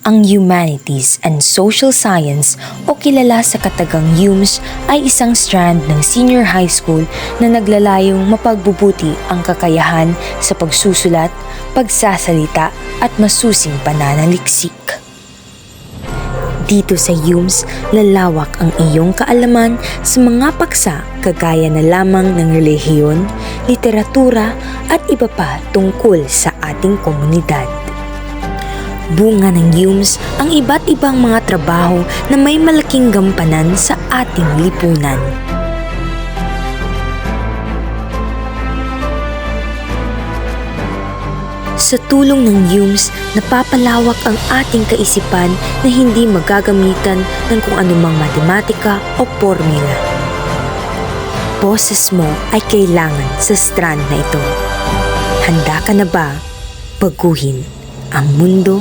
Ang Humanities and Social Science o kilala sa katagang HUMSS ay isang strand ng senior high school na naglalayong mapagbubuti ang kakayahan sa pagsusulat, pagsasalita at masusing pananaliksik. Dito sa HUMSS, lalawak ang iyong kaalaman sa mga paksa kagaya na lamang ng relihiyon, literatura at iba pa tungkol sa ating komunidad. Bunga ng HUMSS ang iba't ibang mga trabaho na may malaking gampanan sa ating lipunan. Sa tulong ng HUMSS, napapalawak ang ating kaisipan na hindi magagamitan ng kung anumang matematika o formula. Boses mo ay kailangan sa strand na ito. Handa ka na ba baguhin ang mundo?